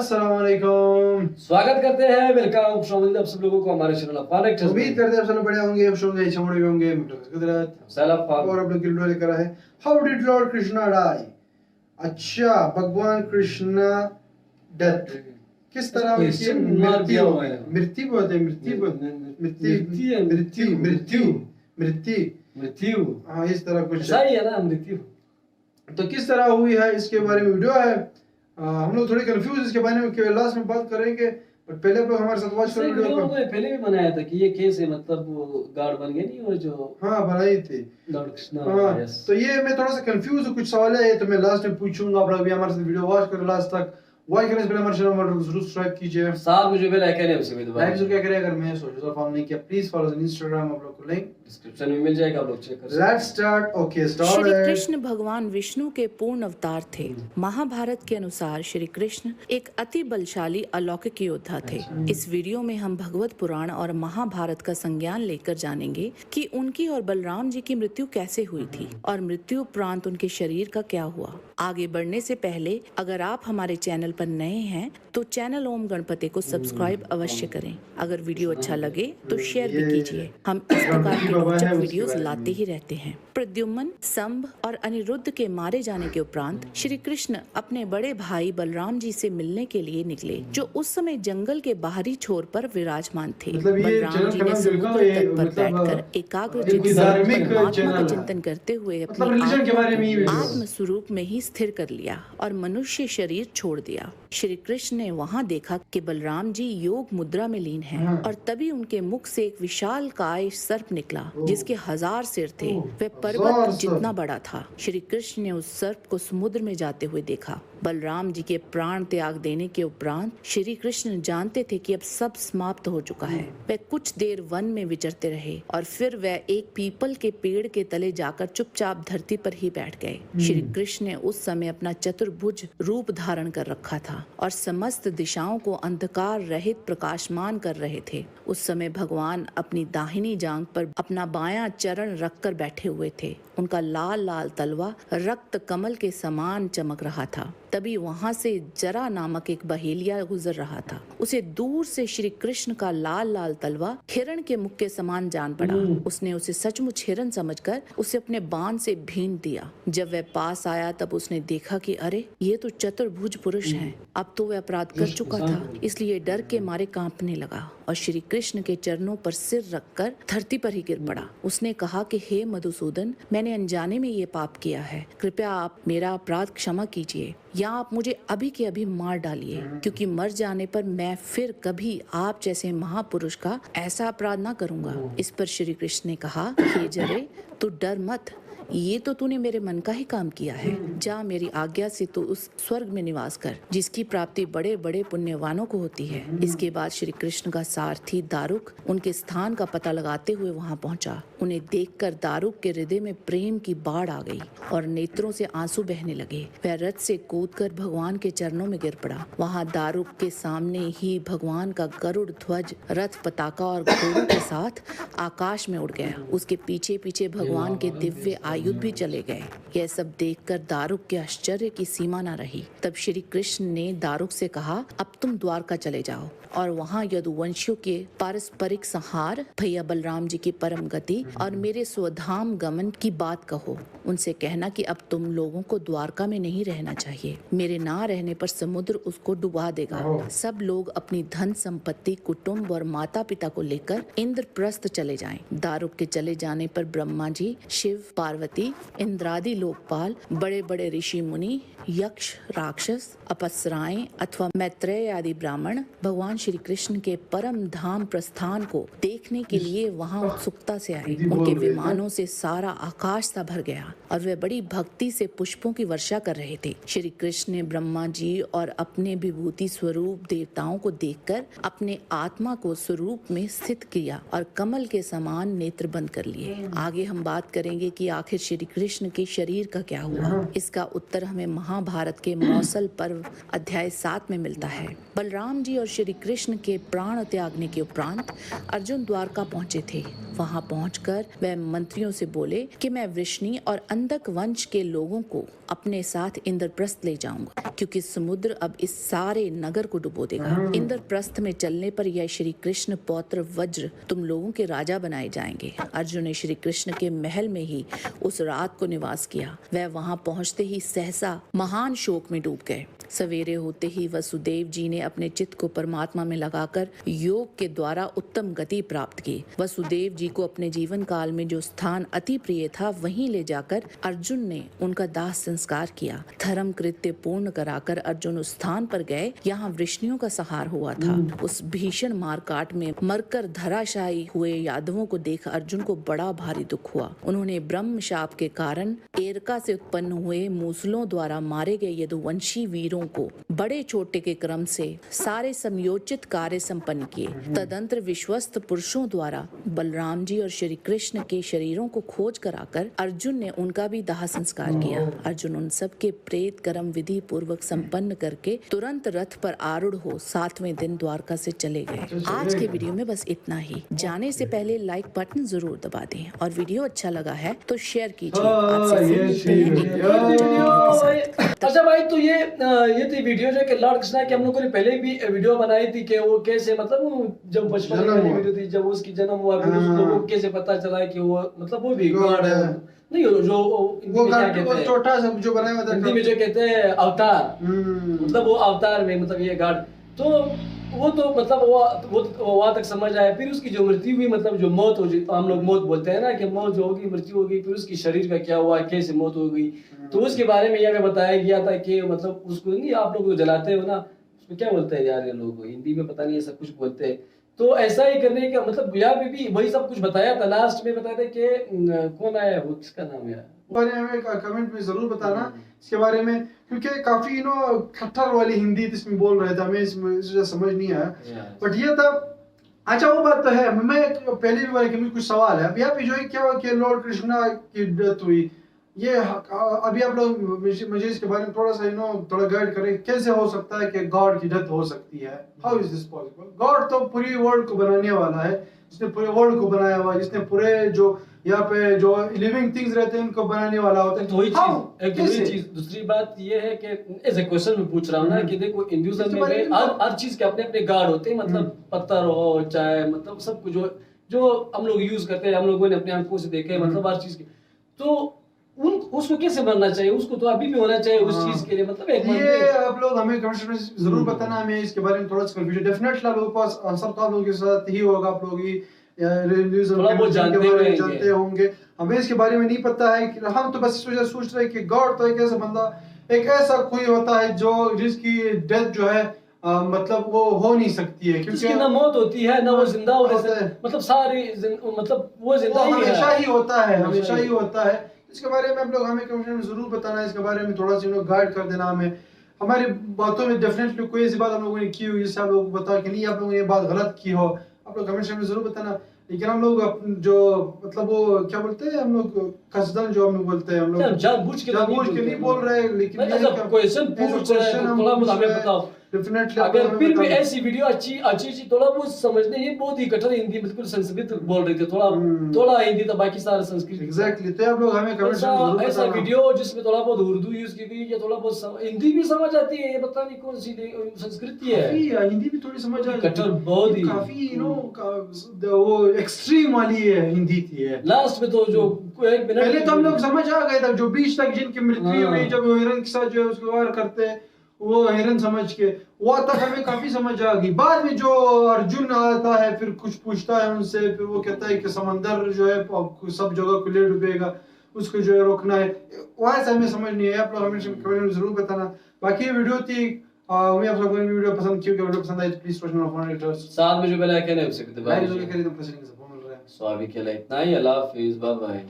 अस्सलाम वालेकुम। स्वागत करते हैं, वेलकम खुशामदीद आप सब लोगों को हमारे चैनल अफान एक्टर्स में। उम्मीद करते हैं आप सब लोग बढ़िया होंगे, खुश होंगे, अच्छे होंगे। कुदरत और आप लोग के लिए लेकर आए how did lord Krishna die. अच्छा, भगवान कृष्णा डेथ किस तरह उनकी मृत्यु हाँ इस तरह कुछ सही है ना, मृत्यु तो किस तरह हुई है इसके बारे में वीडियो है। हम लोग थोड़े कंफ्यूज इसके बारे में लास्ट में बात करेंगे, बट पहले आप लोग हमारे साथ वॉच करो वीडियो को। पहले भी बनाया था कि ये कैसे मतलब वो गार्ड बन गए नहीं, वो जो हाँ बनाई थी लॉर्ड कृष्णा। हाँ तो ये मैं थोड़ा सा कंफ्यूज हूँ, कुछ सवाल है तो मैं लास्ट में पूछूंगा। आप लोग भी हमारे साथ वीडियो वॉच करो लास्ट तक। वॉच करने से पहले हमारे चैनल को जरूर सब्सक्राइब कीजिए। साथ मुझे बेल आइकन है उसे भी दबाइए। लाइक जो क्या करें, अगर मैं सोशल फॉलो नहीं किया प्लीज फॉलो ऑन इंस्टाग्राम, आप लोग को लिंक डिस्क्रिप्शन में मिल जाएगा, आप लोग चेक कर सकते हैं। Let's start. Okay Shri start. Krishna भगवान विष्णु के पूर्ण अवतार थे। महाभारत के अनुसार श्री कृष्ण एक अति बलशाली अलौकिक योद्धा थे। इस वीडियो में हम भगवत पुराण और महाभारत का संज्ञान लेकर जानेंगे कि उनकी और बलराम जी की मृत्यु कैसे हुई थी और मृत्यु उपरांत उनके शरीर का क्या हुआ। आगे बढ़ने से पहले अगर आप हमारे चैनल पर नए हैं तो चैनल ओम गणपति को सब्सक्राइब अवश्य करें। अगर वीडियो अच्छा लगे तो शेयर भी कीजिए। हम इस प्रकार के रोचक वीडियोस लाते ही रहते हैं। प्रद्युम्न, संभ और अनिरुद्ध के मारे जाने के उपरांत श्री कृष्ण अपने बड़े भाई बलराम जी से मिलने के लिए निकले, जो उस समय जंगल के बाहरी छोर पर विराजमान थे। बलराम जी ने समुद्र तट पर बैठकर एकाग्र चित्त से परमात्मा का चिंतन करते हुए अपने आत्म स्वरूप में ही स्थिर कर लिया और मनुष्य शरीर छोड़ दिया। श्री कृष्ण ने वहाँ देखा कि बलराम जी योग मुद्रा में लीन हैं और तभी उनके मुख से एक विशाल काय सर्प निकला जिसके 1000 सिर थे। वह पर्वत जितना बड़ा था। श्री कृष्ण ने उस सर्प को समुद्र में जाते हुए देखा। बलराम जी के प्राण त्याग देने के उपरांत श्री कृष्ण जानते थे कि अब सब समाप्त हो चुका है। वह कुछ देर वन में विचरते रहे और फिर वह एक पीपल के पेड़ के तले जाकर चुपचाप धरती पर ही बैठ गए। श्री कृष्ण ने उस समय अपना चतुर्भुज रूप धारण कर रखा था और समस्त दिशाओं को अंधकार रहित प्रकाशमान कर रहे थे। उस समय भगवान अपनी दाहिनी जांघ पर अपना बायां चरण रखकर बैठे हुए थे। उनका लाल लाल तलवा रक्त कमल के समान चमक रहा था। तभी वहां से जरा नामक एक बहेलिया गुजर रहा था। उसे दूर से श्री कृष्ण का लाल लाल तलवा हिरण के मुख के समान जान पड़ा। उसने उसे सचमुच हिरण समझकर उसे अपने बाण से भीन दिया। जब वह पास आया तब उसने देखा कि अरे ये तो चतुर्भुज पुरुष हैं। अब तो वह अपराध कर चुका था, इसलिए डर के मारे कांपने लगा और श्री कृष्ण के चरणों पर सिर रखकर धरती पर ही गिर पड़ा। उसने कहा कि हे मधुसूदन, मैंने अनजाने में ये पाप किया है। कृपया आप मेरा अपराध क्षमा कीजिए या आप मुझे अभी के अभी मार डालिए, क्योंकि मर जाने पर मैं फिर कभी आप जैसे महापुरुष का ऐसा अपराध ना करूंगा। इस पर श्री कृष्ण ने कहा, हे जरे तू डर मत, ये तो तूने मेरे मन का ही काम किया है। जा मेरी आज्ञा से तू उस स्वर्ग में निवास कर जिसकी प्राप्ति बड़े बड़े पुण्यवानों को होती है। इसके बाद श्री कृष्ण का सारथी दारुक उनके स्थान का पता लगाते हुए वहां पहुंचा। उन्हें देखकर दारुक के हृदय में प्रेम की बाढ़ आ गई और नेत्रों से आंसू बहने लगे। वह रथ से कूदकर भगवान के चरणों में गिर पड़ा। वहां दारुक के सामने ही भगवान का गरुड़ ध्वज, रथ, पताका और घोड़ों के साथ आकाश में उड़ गया। उसके पीछे पीछे भगवान के दिव्य आयुध भी चले गए। यह सब देखकर दारुक के आश्चर्य की सीमा न रही। तब श्री कृष्ण ने दारुक से कहा, अब तुम द्वारका चले जाओ और वहाँ यदुवंशियों के पारस्परिक संहार, भैया बलराम जी की परम गति और मेरे स्वधाम गमन की बात कहो। उनसे कहना कि अब तुम लोगों को द्वारका में नहीं रहना चाहिए। मेरे ना रहने पर समुद्र उसको डुबा देगा। सब लोग अपनी धन संपत्ति, कुटुंब और माता पिता को लेकर इंद्रप्रस्थ चले जाएं। दारुक के चले जाने पर ब्रह्मा जी, शिव, पार्वती, इंद्रादि लोकपाल, बड़े बड़े ऋषि मुनि, यक्ष, राक्षस, अपसराएं अथवा मैत्रेय आदि ब्राह्मण भगवान श्री कृष्ण के परम धाम प्रस्थान को देखने के लिए वहां उत्सुकता से आए। उनके विमानों से सारा आकाश सा भर गया और वे बड़ी भक्ति से पुष्पों की वर्षा कर रहे थे। श्री कृष्ण ने ब्रह्मा जी और अपने विभूति स्वरूप देवताओं को देखकर अपने आत्मा को स्वरूप में स्थित किया और कमल के समान नेत्र बंद कर लिए। आगे हम बात करेंगे कि आखिर आखिर श्री कृष्ण के शरीर का क्या हुआ? इसका उत्तर हमें महाभारत के मौसल पर्व अध्याय 7 में मिलता है। बलराम जी और श्री कृष्ण के प्राण त्यागने के उपरांत अर्जुन द्वारका पहुंचे थे। वहां पहुंचकर वह मंत्रियों से बोले कि मैं वृष्णि और अंधक वंश के लोगों को अपने साथ इंद्रप्रस्थ ले जाऊंगा, क्योंकि समुद्र अब इस सारे नगर को डुबो देगा। इंद्रप्रस्थ में चलने पर यह श्री कृष्ण पौत्र वज्र तुम लोगों के राजा बनाए जाएंगे। अर्जुन ने श्री कृष्ण के महल में ही उस रात को निवास किया। वह वहां पहुंचते ही सहसा महान शोक में डूब गए। सवेरे होते ही वसुदेव जी ने अपने चित्त को परमात्मा में लगाकर योग के द्वारा उत्तम गति प्राप्त की। वसुदेव जी को अपने जीवन काल में जो स्थान अति प्रिय था वहीं ले जाकर अर्जुन ने उनका दाह संस्कार किया। धर्म कृत्य पूर्ण कराकर अर्जुन उस स्थान पर गए यहाँ वृष्णियों का संहार हुआ था। उस भीषण मारकाट में मरकर धराशायी हुए यादवों को देख अर्जुन को बड़ा भारी दुख हुआ। उन्होंने ब्रह्म शाप के कारण एरका से उत्पन्न हुए मूसलों द्वारा मारे गए यदुवंशी वीरों को बड़े छोटे के क्रम से सारे समयोचित कार्य संपन्न किए। तदंतर विश्वस्त पुरुषों द्वारा बलराम जी और श्री कृष्ण के शरीरों को खोज कराकर अर्जुन ने उनका भी दाह संस्कार किया। अर्जुन उन सब के प्रेत कर्म विधि पूर्वक संपन्न करके तुरंत रथ पर आरूढ़ हो 7वें दिन द्वारका से चले गए। आज के वीडियो में बस इतना ही। जाने से पहले लाइक बटन जरूर दबा दें और वीडियो अच्छा लगा है तो शेयर कीजिए। आज से फिर मिलते हैं एक और वीडियो के साथ। अच्छा भाई, तो ये थी वीडियो जो कि लॉर्ड कृष्णा की हम लोगों ने पहले भी वीडियो बनाई थी कि वो कैसे मतलब वो जब बचपन में वीडियो थी जब उसकी जन्म हुआ फिर उसको कैसे पता चला कि वो मतलब वो भी गॉड है। नहीं जो वो छोटा सा जो बनाया हुआ था हिंदी में जो कहते हैं अवतार, मतलब वो अवतार में मतलब ये गॉड। तो वो तो मतलब वो वहाँ तक समझ आया। फिर उसकी जो मृत्यु हुई मतलब जो मौत हो तो हम लोग मौत बोलते हैं ना कि मौत जो होगी मृत्यु होगी, फिर उसकी शरीर का क्या हुआ कैसे मौत हो गई, तो उसके बारे में यह बताया गया था कि मतलब उसको नहीं आप लोग जलाते हो ना, उसको क्या बोलते हैं यार ये लोग हिंदी में पता नहीं ऐसा कुछ बोलते हैं। तो ऐसा ही करने का मतलब यहाँ पे भी वही सब कुछ बताया था। लास्ट में बताया था कि कौन आया वो किसका नाम है बारे में कमेंट में जरूर बताना इसके बारे में, क्योंकि काफी खट्टर वाली हिंदी इसमें बोल रहे थे, हमें इसमें समझ नहीं आया। बट ये था अच्छा वो बात तो है। मैं पहले भी बोला कि मुझे कुछ सवाल है। अब यहाँ पे जो है क्या हुआ कि लॉर्ड कृष्णा की डेथ हुई, ये अभी आप लोग मुझे इसके बारे में थोड़ा सा थोड़ा गाइड करें। कैसे हो सकता है कि गॉड की डेथ हो सकती है? How is this possible? God तो पूरी वर्ल्ड को बनाने वाला है, जिसने पूरे वर्ल्ड को बनाया हुआ है, जिसने पूरे जो यहाँ पे जो लिविंग थिंग्स रहते हैं उनको बनाने वाला होता है। तो वही चीज दूसरी बात ये है कि ऐसे क्वेश्चन में पूछ रहा हूँ ना कि देखो हिंदुइज्म में हर चीज के अपने अपने गॉड होते हैं, मतलब पत्थर हो चाहे मतलब सब कुछ जो हम लोग यूज करते हैं, हम लोगों ने अपने आंखों से देखे मतलब हर चीज की। तो उसको कैसे बनना चाहिए? उसको तो अभी भी होना चाहिए उस चीज के लिए मतलब ये आप लोग हमें कमेंट में जरूर बताना। हमें इसके बारे में थोड़ा सा कंफ्यूजन डेफिनेटली आप लोगों के पास आंसर तो आप लोगों के साथ ही होगा। आप लोग ही जानते होंगे, हमें इसके बारे में नहीं पता है। कि हम तो बस सोच रहे हैं कि गॉड तो एक ऐसा बंदा, एक ऐसा कोई होता है जो जिसकी डेथ जो है मतलब वो हो नहीं सकती है, क्योंकि ना मौत होती है ना वो जिंदा होता है, मतलब सारी मतलब वो जिंदा हमेशा ही होता है, हमेशा ही होता है। इसके बारे में आप लोग हमें कमेंट में जरूर बताना। इसके बारे में थोड़ा सा गाइड कर देना हमें। हमारी बातों में डेफिनेटली कोई ऐसी बात हम लोगों ने की हुई जिससे आप लोगों को बता कि नहीं आप लोगों ने ये बात गलत की हो, आप लोग कमेंट में जरूर बताना। लेकिन हम लोग जो मतलब वो क्या बोलते हैं हम लोग कसदन जो हम लोग बोलते हैं, हम लोग जानबूझ के नहीं बोल रहे, लेकिन क्वेश्चन पूछ रहे हैं थोड़ा बहुत हमें बताओ। डेफिनेटली अगर फिर भी ऐसी वीडियो अच्छी थोड़ा बहुत समझने ये बहुत ही कठिन हिंदी बिल्कुल संस्कृत बोल रहे थे, थोड़ा हिंदी तो बाकी सारा संस्कृत। एग्जैक्टली, तो आप लोग हमें कमेंट में जरूर बताना। ऐसा वीडियो जिसमें थोड़ा बहुत उर्दू यूज की गई या थोड़ा बहुत हिंदी भी समझ आती है, ये पता नहीं कौन सी संस्कृति है। हिंदी भी थोड़ी समझ आती है, कठिन बहुत ही काफी वो एक्सट्रीम वाली हिंदी थी। लास्ट में तो जो एक मिनट पहले तो हम लोग समझ आ गए था, जो बीच तक जिनकी मृत्यु हुई जब हिरन के साथ जो उसको वार करते हैं वो हिरन समझ के वो तक हमें काफी समझ आ गई। बाद में जो अर्जुन आता है फिर कुछ पूछता है उनसे, फिर वो कहता है कि समंदर जो है सब जगह को ले डूबेगा, उसको जो है रोकना है, वहां से हमें समझ नहीं है। आप लोग हमें कमेंट में जरूर बताना। बाकी ये वीडियो थी, उम्मीद आप लोगों ने वीडियो पसंद की होगी। वीडियो पसंद आई तो प्लीज सोचना फोन साथ में जो बेल आइकन है उसे दबा दीजिए। लाइक जरूर करिए तो प्रेस करें। सो अभी के लिए इतना ही। अल्लाह हाफिज़, बाय बाय।